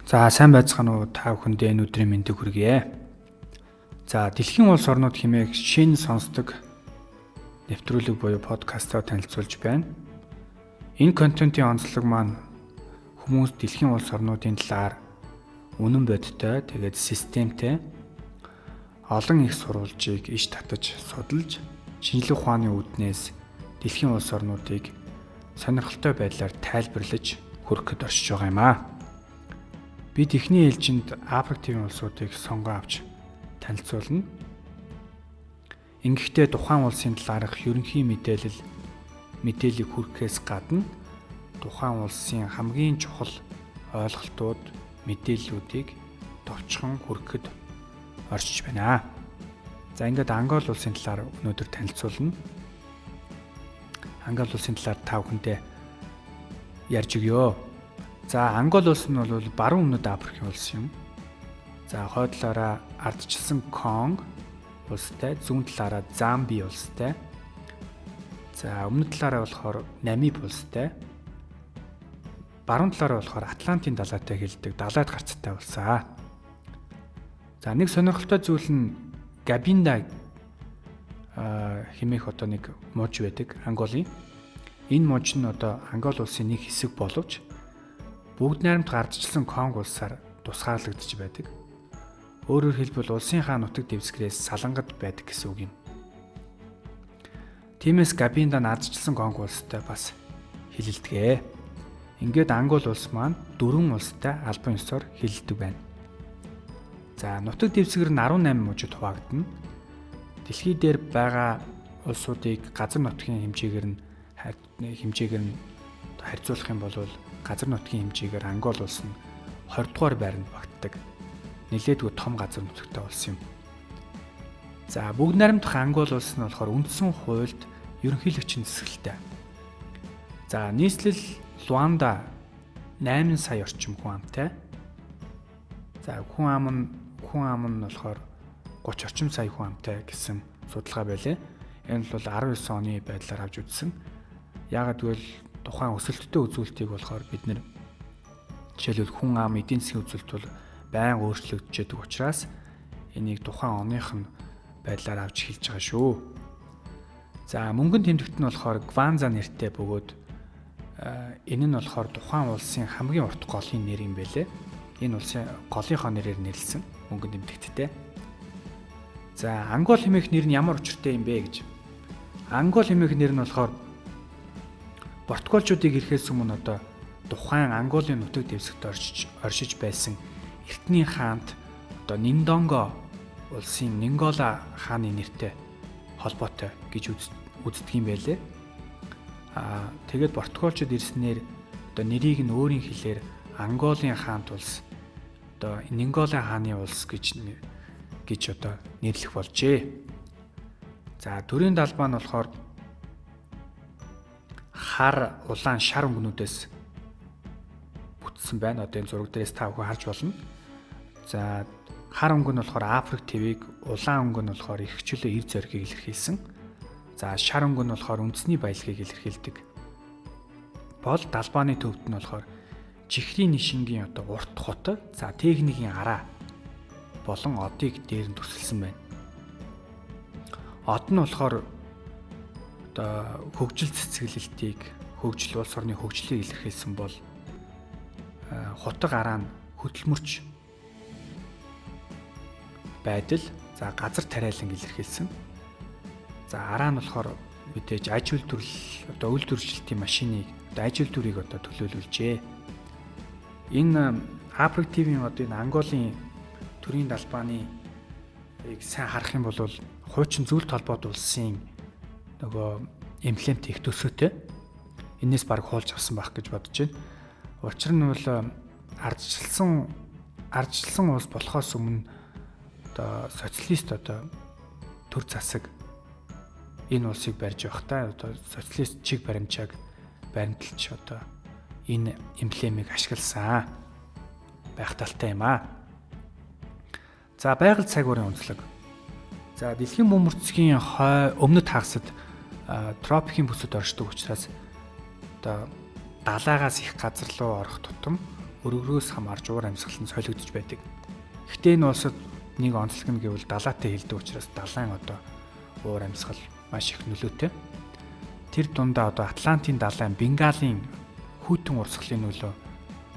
За сайн байцгаана уу та бүхэндээ энэ өдрийн мэндийг хүргье. За дэлхийн улс орнууд хэмээх шинэ сонсдог нэвтрүүлэг буюу подкастаар танилцуулж байна. Энэ контентын онцлог маань хүмүүс дэлхийн улс орнуудын талаар үнэн бодиттой тэгээд системтэй олон их сурвалжийг иш татаж судалж шинжлэх ухааны үүднээс дэлхийн улс орнуудыг сонирхолтой байдлаар тайлбарлаж хөрөхөд оршиж байгаа юм аа. Бид эхний ээлжинд Африк тивийн улсуудыг сонгон авч танилцуулна. Ингэхдээ тухайн улсын талаарх ерөнхий мэдээллийг хүргэхээс гадна тухайн улсын хамгийн чухал ойлголтууд, мэдээллүүдийг товчхон хүргэхэд оршиж байна. За ингээд Ангол улсын талаар өнөөдөр танилцуулна. Ангол улсын талаар та бүхэндээ ярьж өгье. За Ангол улс нь бол баруун өмнөд Африкийн улс юм. За хойдлоороо ардчилсан Конго улстай, зүүн талаараа Замби улстай. За өмнөд талаараа болохоор Намиб улстай. Баруун талаараа болохоор Атлантын далайтай хэлдэг далайд гарцтай улсаа. За нэг сонирхолтой зүйл нь Габинда хэмээх одоо нэг муж байдаг Анголын. Энэ муж нь одоо Ангол улсын нэг хэсэг боловч бүгд найрамд гардчилсан Конго улсаар тусгаарлагдж байдаг. Өөрөөр хэлбэл улсынхаа нутаг дэвсгэрээс салангад байдаг гэсэн үг юм. Тиймээс Габинда ардчилсан Конго улстай бас хэлэлдэгэ. Ингээд Ангол улс маань 4 улстай албан ёсоор хэлэлдэг байна. За нутаг дэвсгэр нь 18 мужид хуваагдана. Дэлхий дээр байгаа улсуудыг газар нутгийн хэмжээгээр нь харьцуулах юм бол газар нутгийн хэмжээгээр Ангол улс нь 20 дугаар байранд багтдаг. Нэлээдгүй том газар нутагтай улс юм. За бүгд найрамдах Ангол улс нь болохоор үндсэн хуульд ерөнхийлөгчийн засаглалтай. За нийслэл Луанда 8 сая орчим хүн амтай. За хүн ам нь болохоор 30 орчим сая хүн амтай гэсэн судалгаа байлаа. Энэ бол 19 оны байдлаар авч үзсэн. Яагаад гэвэл тухайн өсөлттэй үзүүлэлтийг болохоор бид нэр жишээлбэл хүн ам эдийн засгийн үзүүлэлт бол байнга өөрчлөгдөж байгаа учраас энийг тухайн оных нь байдлаар авч хэлж байгаа шүү. За мөнгөнд тэмдэгт нь болохоор Кванза нэртэй бөгөөд энэ нь болохоор тухайн улсын хамгийн урт голын нэр юм байлээ. Энэ улсын голынхоо нэрээр нэрлсэн мөнгөнд тэмдэгттэй. За Ангол хэмээх нэр нь ямар учиртай юм бэ гэж. Ангол хэмээх нэр нь болохоор Португалчуудыг ирэхээс өмнө одоо тухайн Анголын нутаг дэвсгэрт оршиж байсан эртний хаант одоо Ниндонго улсын Нингола хааны нэртэй холбоотой гэж үздэг юм байлээ. Тэгээд Португалчууд ирснээр одоо нэрийг нь өөрийн хэлээр Анголын хаант улс одоо Нингола хааны улс гэж одоо нэрлэх болжээ. За төрийн далбаа нь болохоор хар улаан шар өнгөнүүдээс бүтсэн байна. Одоо энэ зураг дээрээс та бүхэн харж болно. За хар өнгө нь болохоор Африк твийг, улаан өнгө нь болохоор их хчлөө эр зоригийг илэрхийлсэн. За шар өнгө нь болохоор үндэсний баялагийг илэрхийлдэг. Бол далбааны төвд нь болохоор чихрийн нишингийн одоо урт хот, за техникийн араа болон одыг дээр нь төсөлсөн байна. Од нь болохоор хөгжил цэцгэлэлтийг, хөгжил улс орны хөгжлийг илэрхийлсэн бол хотог араа нь хөдөлмөрч байдал, за газар тариалан илэрхийлсэн. За араа нь болохоор мэдээж аж үйлдвэрлэл, одоо үйл төрөлжилтийн машиныг, одоо аж үйлдвэрийг одоо төлөөлүүлжээ. Энэ Африк тивийн одоо энэ Анголын төрийн далбааны сайн харах юм бол хуучин зүйл толгойд улсын нөгөө эмблемт их төсөөтэй. Энээс баг хуулж авсан байх гэж бодож байна. Учир нь бол ардчилсан улс болохоос өмнө одоо социалист одоо төр засаг энэ улсыг барьж явахдаа одоо социалист чиг баримжааг баримталж одоо энэ эмблемийг ашигласан байх талтай юм аа. За байгаль цагуурын онцлог. За дэлхийн бөмбөрцгийн өмнөд хагасад тропикийн бүсэд оршдог учраас одоо далаагаас их газар руу орох тутам өргөрөөс хамаарч уур амьсгал нь солигдож байдаг. Гэхдээ энэ улсад нэг онцлог нь гэвэл далайтай хэлдэг учраас далайн уур амьсгал маш их нөлөөтэй. Тэр дундаа Атлантын далайн Бенгалийн хүйтэн урсгалын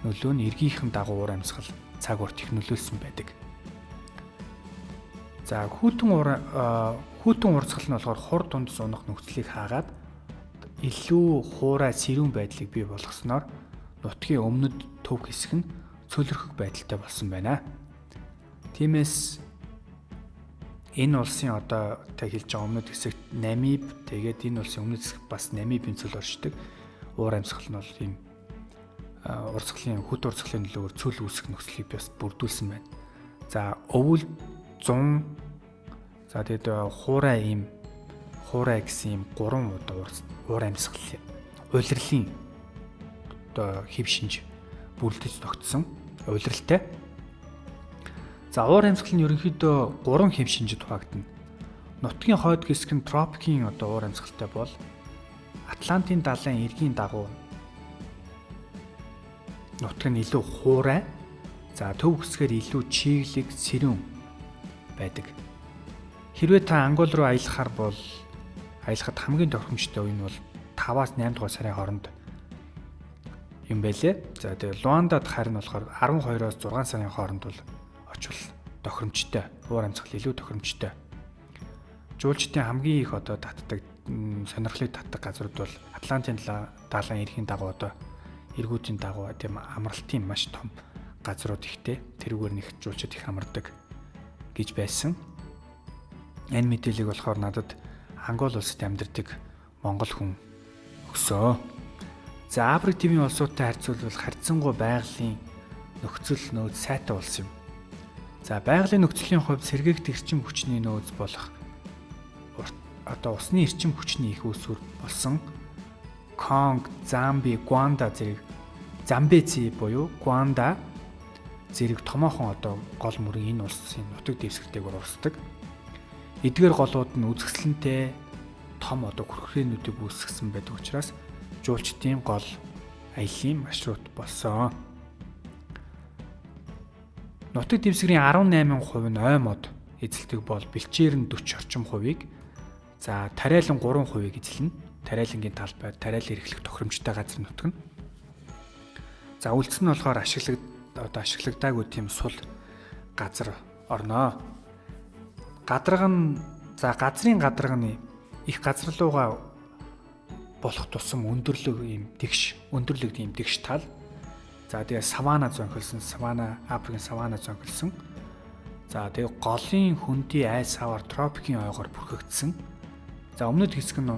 нөлөө нь эргийнхэн дагуу уур амьсгал цаг урт их нөлөөлсөн байдаг. За хүйтэн урсгал нь болохоор хур дунд сунах нөхцөлийг хаагаад илүү хуурай сэрүүн байдлыг бий болгосноор нутгийн өмнөд төв хэсэг нь цөлөрхөх байдалтай болсон байна. Тиймээс энэ улсын та хэлж байгаа өмнөд хэсэгт Намиб, тэгээд энэ улсын өмнөд хэсэг бас Намибын цөл оршдог. Уур амьсгал нь бол ийм хүт урсгалын нөлөөр цөл үүсэх нөхцөлийг бас бүрдүүлсэн байна. За өвөл 100 за тэгээд хуурай гэсэн ийм 3 уур амьсгал улирлын хэв шинж бүрдэж тогтсон улиралтай. За уур амьсгал нь ерөнхийдөө 3 хэв шинжид хуваагдана. Нутгийн хойд хэсэг нь тропикийн уур амьсгалтай бол Атлантын далайн эргийн дагуу нутаг нь илүү хуурай, за төв хэсгээр илүү чиглэг, сэрүүн байдаг. Хэрвээ та Ангол руу аялахад хамгийн тохиромжтой үе нь бол 5-аас 8 дугаар сарын хооронд юм байлээ. За тэгээ Луандад харин болохоор 12-оос 6 сарын хооронд бол очвол тохиромжтой, уур амьсгал илүү тохиромжтой. Жуулчдын хамгийн их татдаг, сонирхлыг татдаг газрууд бол Атлантын далайн эргийн дагуу эргүүдийн дагуу тийм амралтын маш том газрууд ихтэй. Тэрүүгээр нэг жуулчид их амардаг гэж байсан. Энэ мэдээллийг болохоор надад Ангол улсад амьдардаг монгол хүн өгсөө. За Африк тивийн улсуудтай харьцуулбал харьцангуй байгалийн нөхцөл нөөц сайтай улс юм. За байгалийн нөхцөлийн хувьд сэргээгт эрчим хүчний нөөц болох усны эрчим хүчний их үүсвэр болсон Конг, Замбези буюу Гуанда зэрэг томоохон гол мөрийн энэ улсын нутаг дэвсгэртэйгээр урсдаг. Эдгээр голууд нь үзэсгэлэнтэй том хүрхрээнүүдийг үүсгэсэн байдаг учраас жуулчдын гол аяллаа маршрут болсон. Нутаг дэвсгэрийн 18% нь ой мод эзэлдэг бол бэлчээр нь 40 орчим хувийг, за тариалан 3% эзэлнэ. Тариалангийн талбай, тариал эрхлэх тохиромжтой газар нутаг нь. За үлдсэн нь болохоор ашиглагдаагүй тийм сул газар орноо. Газрын гадарганы их газар руугаа болох тусам өндөрлөг дэгш тал. За тэгээ Африкийн савана зонхилсон. За тэгээ голын хөндий айс хавар тропикийн ойгоор бүрхэгдсэн. За өмнөд хэсэг нь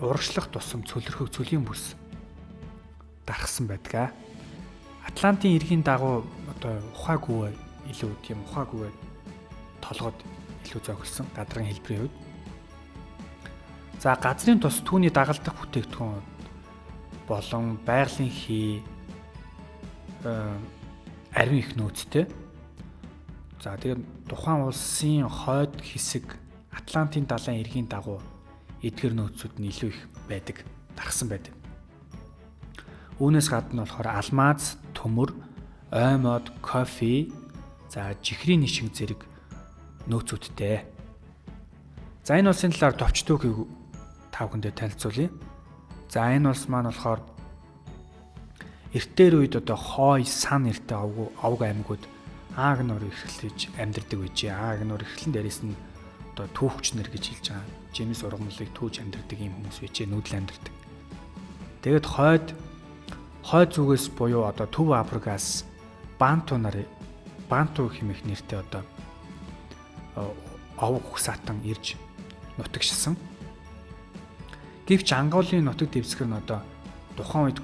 урагшлах тусам цөлөрхөг цөлийн бүс дарахсан байдаг. Атлантын эргийн дагуу ухаагүй толгойд илүү зохилсон гадрын хэлбэрийн хувьд. За газрын тус түүний дагалдах бүтээгдэхүүн болон байгалийн хий ариун их нөөцтэй. За тэгээд тухайн улсын хойд хэсэг Атлантын далайн эргийн дагуу эдгээр нөөцүүд нь илүү их байдаг, дарахсан байдаг. Үүнээс гадна болохоор алмаз, төмөр, ой мод, кофе, за жихрийн нишиг зэрэг нөөцүүдтэй. За энэ улсын талаар товчтойг та бүхэндээ танилцуулъя. За энэ улс маань болохоор эртээр үед хой, сан нэртэй овг аймагуд ааг нор эрхлэж амьдардаг байжээ. Ааг нор эрхлэн дээрээс нь түүхчнэр гэж хэлж байгаа. Жимс ургамлыг түүж амьдардаг юм хүмүүс байжээ, нүүдэл амьдардаг. Тэгээд хойд зүгээс буюу Төв Африкаас Банту хэмээх нэртэй овг ухсаатан ирж нутагшсан. Гэвч Анголын нутаг дэвсгэр нь тухайн үед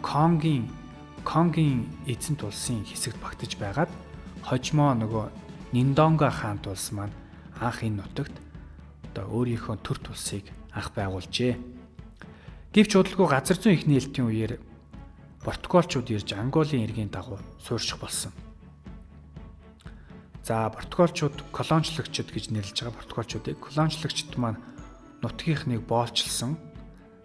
Конгийн эзэнт улсын хэсэгт багтаж байгаад хожмоо Ниндонга хаант улс маань анх энэ нутагт өөрийнхөө төр тулсыг анх байгуулжээ. Гэвч удалгүй газар зүйн эхний ээлтийн үеэр Португалчууд ирж Анголын эргийн дагуу суурьших болсон. За португалчууд колоничлогчид гэж нэрлэж байгаа колоничлогчид маань нутгийнхныг боолчилсон.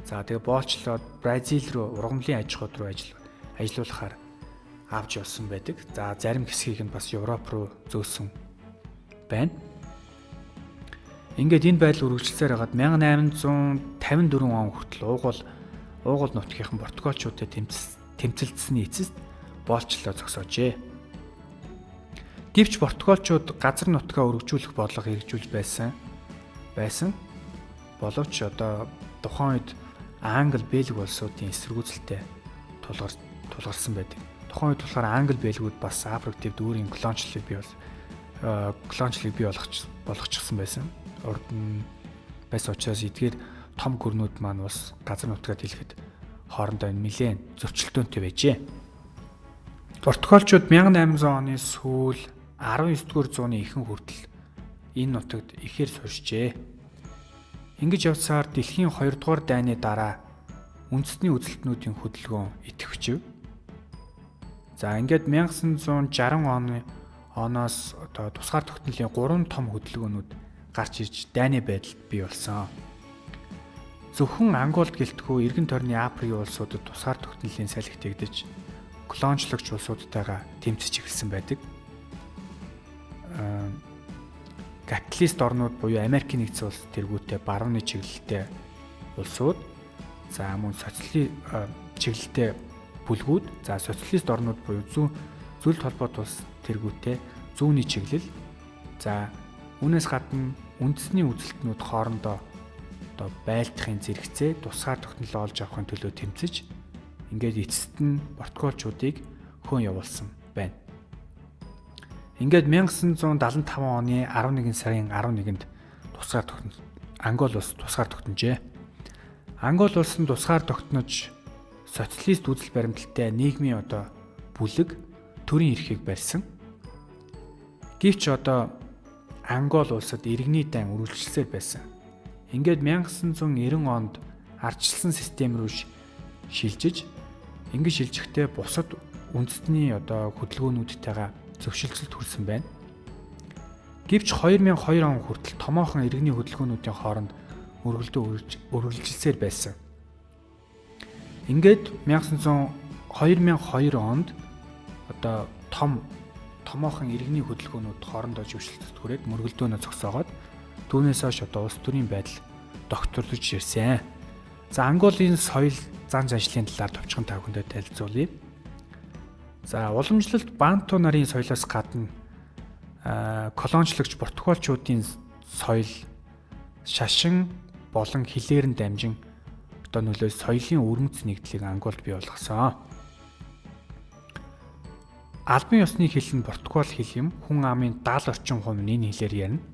За тэгээ боолчлоод Бразил руу ургамлын аж ахуйд руу ажиллуулахаар авч явсан байдаг. За зарим хэсгийг нь бас Европ руу зөөсөн байна. Ингээд энэ байдал үргэлжилсээр хагаад 1854 он хүртэл уугуул нутгийн Португалчуудад тэмцэлдсэний эцэст боолчлоо зогсоожээ. Гэвч Португалчууд газар нутгаа өргөжүүлэх бодлого хэрэгжүүлж байсан боловч одоо тухайн үед Англи, Бельги улсуудын эсэргүүцэлтэй тулгарсан байдаг. Тухайн үед болохоор Англи, Бельгүүд бас Африк дэвд өөрийн колоничлалыг бий болгочихсон байсан. Урд нь байсан учраас эдгээр том гүрнүүд маань бас газар нутгаа дэлгэхэд хоорондоо нэлээд зөрчилдөөнтэй байжээ. Португалчууд 1800 оны сүүл 19-р зууны ихэнх хүртэл энэ нутагт ихээр суурьжээ. Ингэж явсаар дэлхийн 2 дугаар дайны дараа үндэсний үзэлтнүүдийн хөдөлгөөн идэвхжив. За ингээд 1960 оноос одоо тусгаар тогтнолын 3 том хөдөлгөөнүүд гарч ирж дайны байдалд бий болсон. Зөвхөн Анголд гэлтгүү эргэн тойрны Африкийн улсуудад тусгаар тогтнолын салхи тэгдэж колоничлогч улсуудтайгаа тэмцэж эхэлсэн байдаг. Капиталист орнууд буюу Америкийн нэгдсэн улс тэргүүтээ барууны чиглэлтэй улсууд, за мөн социалистийн чиглэлтэй бүлгүүд, за социалист орнууд буюу зөвлөлт холбоот улс тэргүүтээ зүүнний чиглэл, за үүнээс гадна үндэсний үзэлтнүүд хоорондоо одоо байлдахын зэрэгцээ тусгаар тогтнол олж авахын төлөө тэмцэж ингээд эцэст нь Португалчуудыг хөн явуулсан байна. Ингээд 1975 оны 11 сарын 11-нд тусгаар тогтнол Ангол улс тусгаар тогтножээ. Ангол улс нь тусгаар тогтнож социалист үзэл баримталтай нийгмийн одоо бүлэг төрийн эрхийг барьсан. Гэвч одоо Ангол улсад иргэний дан үргэлжилсээр байсан. Ингээд 1990 онд ардчилсан систем рүү шилжиж, ингэж шилжихдээ бусад үндэсний одоо хөдөлгөөнүүдтэйгээ зөвшөлтсөлд хүрсэн байна. Гэвч 2002 он хүртэл томоохон иргэний хөдөлгөөнүүдийн хооронд үргэлжилсээр байсан. Ингээд 2002 онд одоо томоохон иргэний хөдөлгөөнүүд хоорондоо зөвшөлтсөлд хүрээд мөргөлдөөнөө зогсоогоод түүнээс хойш одоо улс төрийн байдал докторлож ирсэн. За Анголын соёл зан заншлын талаар товчхон тавхандаа танилцуулъя. За уламжлалт Банту нарын соёлоос гадна колоничлогч Португалчуудын соёл шашин болон хилээр нь дамжин одоо нөлөө соёлын өрмөц нэгдлийг Анголд бий болгосон. Албан ёсны хэл нь Португал хэл юм. Хүн амын 70 орчим хувь нь энэ хэлээр ярина.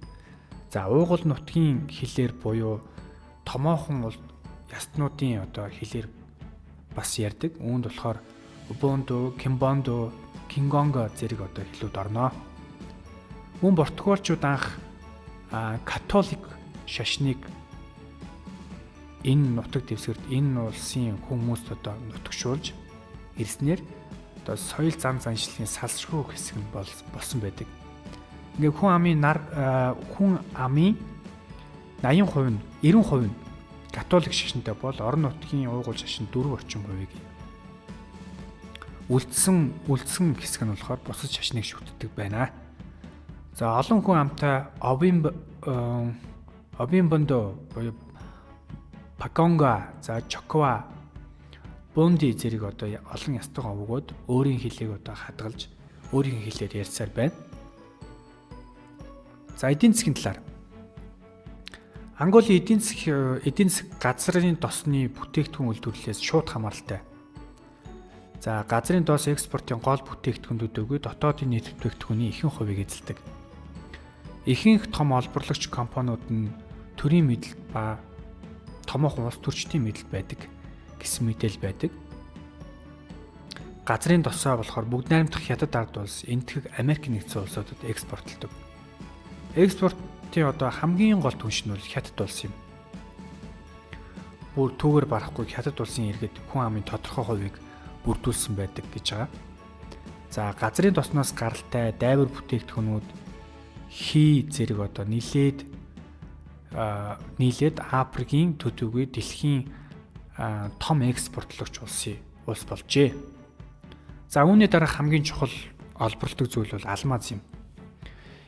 За уугуул нутгийн хэлээр буюу томоохон ястнуудын одоо хэлээр бас ярьдаг. Үүнд болохоор Ubuntu, Kimbondo, Kingongo зэрэг одоо хэлүүд орно. Мөн Португалчууд анх католик шашныг энэ нутаг дэвсгэрт энэ улсын хүмүүст одоо нутагшуулж ирснээр одоо соёл зам заншлын салшгүй хэсэг нь болсон байдаг. Ингээ хүн амын 80% нь 90% нь католик шашинтай бол орон нутгийн уугуул шашин 4 орчим хувийг үлдсэн хэсэг нь болохоор бусад шашныг шүтдэг байна. За олон хүн амтай Обимбондо буюу Паконга, за Чоква, Бонди зэрэг одоо олон ястайгаа өгөөд өөрийн хэлийг одоо хадгалж өөрийн хэлээр ярьсаар байна. За эдийн засгийн талаар Анголын эдийн засаг газрын тосны бүтээгдэхүүн үйлдвэрлэлээс шууд хамааралтай. За газрын доос экспортын гол бүтээгдэхүүнүүд өгөө дотоодын нийт бүтээгдэхүүний ихэнх хувийг эзэлдэг. Ихэнх том олборлагч компаниуд нь төрийн мэдэлд ба томоохон улс төрчдийн мэдэлд байдаг гэсэн мэдээлэл байдаг. Газрын тосоо болохоор бүгд найрамдах хятад ард улс, энэтхэг Америк нэгдсэн улсуудад экспортлдог. Экспортын одоо хамгийн гол түнш нь бол хятад улс юм. Бүр түүгээр барахгүй хятад улсын иргэд хүн амын тодорхой хувийг бүрдүүлсэн байдаг гэж байгаа. За газрын тосноос гаралтай дайвар бүтээгдэхүүнүүд хий зэрэг одоо нийлээд Африкийн төдийгүй дэлхийн том экспортлогч улс болжээ. За үүний дараа хамгийн чухал олборлдог зүйл бол алмаз юм.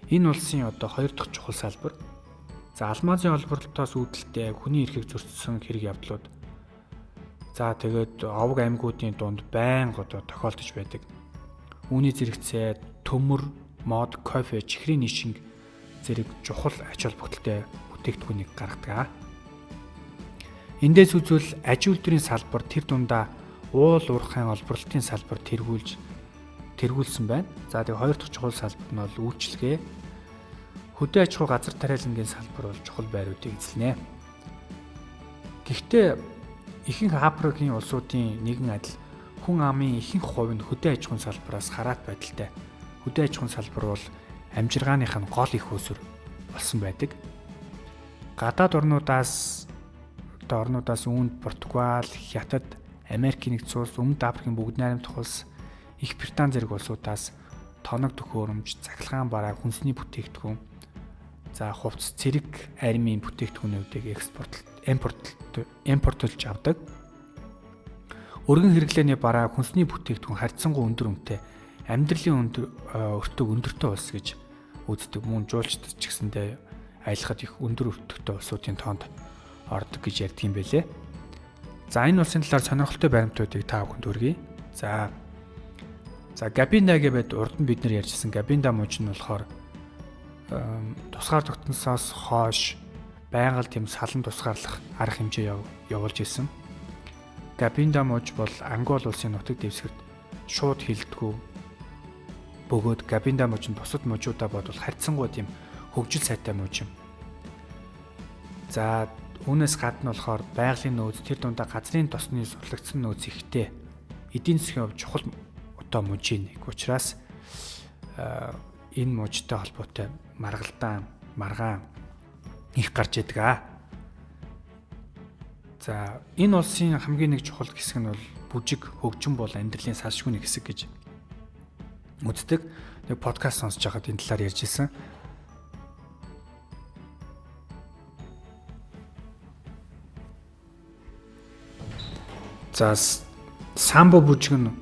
Энэ улсын одоо 2 дахь чухал салбар. За алмазын олборлолтоос үүдэлтэй хүний эрхийг зөрчсөн хэрэг явдлууд. За тэгээд овог аймагуудын дунд байнга одоо тохиолдож байдаг. Үүний зэрэгцээ төмөр, мод, кофе, чихрийн нишинг зэрэг чухал ач холбогдолтой бүтээгдэхүүнийг гаргадаг. Эндээс үзвэл аж үйлдвэрийн салбар тэр дундаа уул уурхайн олборлолтын салбар тэргүүлсэн байна. За тэгээд 2 дахь чухал салбар нь бол үйлчлэгээ. Хөдөө аж ахуй газар тариалангийн салбар бол чухал байруудыг эзэлнэ. Гэхдээ ихэнх Африкийн улсуудын нэгэн адил хүн амын ихэнх хувь нь хөдөө аж ахуйн салбараас хараат байдалтай. Хөдөө аж ахуйн салбар бол амжиргааных нь гол их үүсвэр болсон байдаг. Гадаад орнуудаас үүнд Португал, Хятад, Америк нэгдсэн улс, Өмнөд Африкийн бүгд найрамдах улс, Их Британи зэрэг улсуудаас тоног төхөөрөмж, цахилгаан бараа, хүнсний бүтээгдэхүүн, за хувцас, цэрэг, армийн бүтээгдэхүүнүүдийг импортлж авдаг. Өргөн хэрэглээний бараа, хүнсний бүтээгдэхүүн харьцангуй өндөр үнэтэй, амьдралын өртөг өндөртэй улс гэж үздэг. Мөн жуулчдад ч гэсэндээ айлхад их өндөр өртөгтэй улсуудын тоонд ордог гэж ярьдаг юм байлээ. За энэ улсын талаар сонирхолтой баримтуудыг та бүхэнд хүргэе. За Габинда гэвэл урд нь бид нар ярьжсэн Габинда мужи нь болохоор тусгаар тогтносоос хойш байгаль тийм салан тусгаарлах арга хэмжээ явуулж ирсэн. Габинда муж бол Ангол улсын нутаг дэвсгэрт шууд хилдэггүй бөгөөд Габинда муж нь бусад мужуудаа бодвол харьцангуй тийм хөгжил сайтай муж юм. За үүнээс гадна болохоор байгалийн нөөц тэр дундаа газрын тосны сурлагдсан нөөц ихтэй эдийн засгийн хувьд чухал одоо мужийн нэг учраас энэ мужтай холбоотой маргаан их гарч идэг. За энэ улсын хамгийн нэг чухал хэсэг нь бол бүжиг, хөгжим бол амьдралын салшгүй нэг хэсэг гэж үздэг. Нэг подкаст сонсож байхад энэ талаар ярьж ирсэн. За самбо бүжиг нь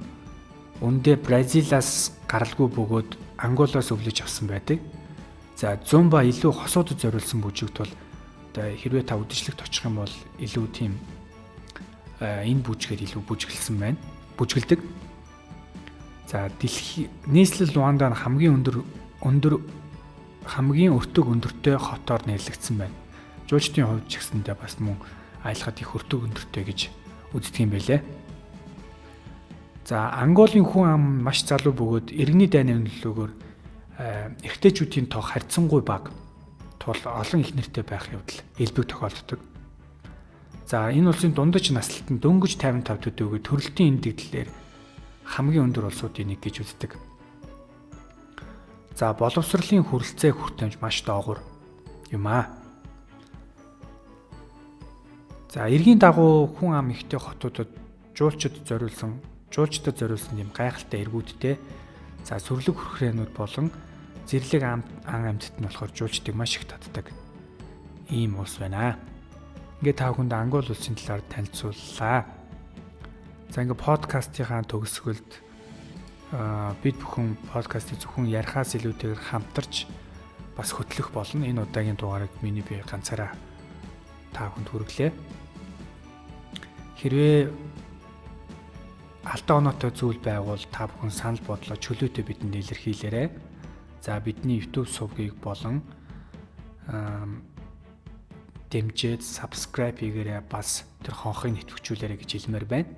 үндэ Бразилаас гаралгүй бөгөөд Анголоос өвлөж авсан байдаг. За зумба илүү хосуудад зориулсан бүжигт бол одоо хэрвээ та үдшилтэд очих юм бол илүү тийм энэ бүжгээр илүү бүжгэлдэг. За нийслэл Руандаа хамгийн өртөг өндөртэй хотоор нэрлэгдсэн байна. Жуулчдын хувьд ч гэсэндээ бас мөн айлхад их өртөг өндөртэй гэж үздэг юм байлээ. За Анголын хүн ам маш залуу бөгөөд иргэний дайны нөлөөгөөр эрэгтэйчүүдийн тоо харьцангуй бага тул олон их нэртэй байх явдал элбэг тохиолддог. За энэ улсын дундаж наслалтанд дөнгөж 55 төдийгүй төрөлтийн эндэгдлээр хамгийн өндөр улсуудын нэг гэж үздэг. За боловсролын хүрэлцээ хүртээмж маш доогуур юм аа. За эргийн дагуу хүн ам ихтэй хотуудад жуулчдад зориулсан юм гайхалтай эргүүдтэй за сүрлэг хүрхрээнүүд болон зэрлэг ан амьтад нь болохоор жуулчдыг маш их татдаг ийм улс байна. Ингээд та бүхэнд Ангол улсын талаар танилцууллаа. За ингээд подкастынхаа төгсгөлд бид бүхэн подкастыг зөвхөн ярихаас илүүтэйгээр хамтарч бас хөтлөх болно. Энэ удаагийн дугаарыг миний би ганцаараа та бүхэнд хүргэлээ. Хэрвээ алдаа оноотой зүйл байгвал та бүхэн санал бодлоо чөлөөтэй бидэнд илэрхийлээрэй. За бидний YouTube сувгийг болон дэмжиж subscribe хийгээрэй, бас тэр хонхыг нэвтгчүүлээрэй гэж хэлмээр байна.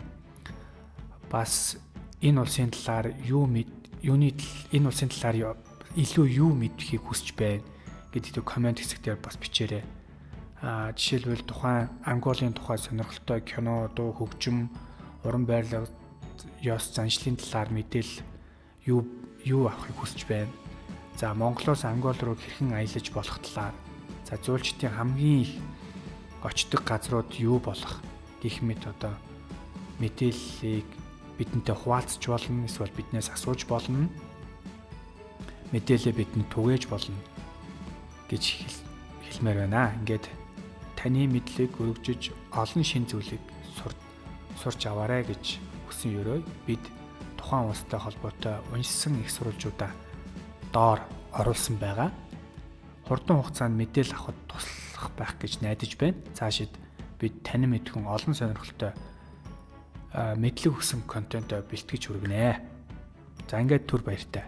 Бас энэ улсын талаар энэ улсын талаар илүү юу мэдхийг хүсэж байна гэдэгт комент хэсгээр бас бичээрэй. Жишээлбэл тухайн Анголын тухай сонирхолтой кино, дуу, хөгжим, уран барилга, ёс заншлын талаар мэдээлэл юу авахыг хүсэж байна. За Монголоос Ангол руу хэрхэн аялаж болох талаар, за жуулчдын хамгийн их очдог газрууд юу болох гэх мэт одоо мэдээллийг бидэнтэй хуваалцж болно, эсвэл биднээс асууж болно. Мэдээлэл бидэнд түгээж болно гэж хэлмээр байна. Ингээд таны мэдлэг өргөжж олон шин зүйлийг сурч аваарай гэж хүсэн ерөө бид тухайн улстай холбоотой уншсан их сурвалжуудаа доор оруулсан байгаа. Хурдан хугацаанд мэдээлэл авахд туслах байх гэж найдаж байна. Цаашид бид танин мэдхэн олон сонирхолтой мэдлэг өгсөн контент бэлтгэж хүргэнэ. За ингээд түр баяртай.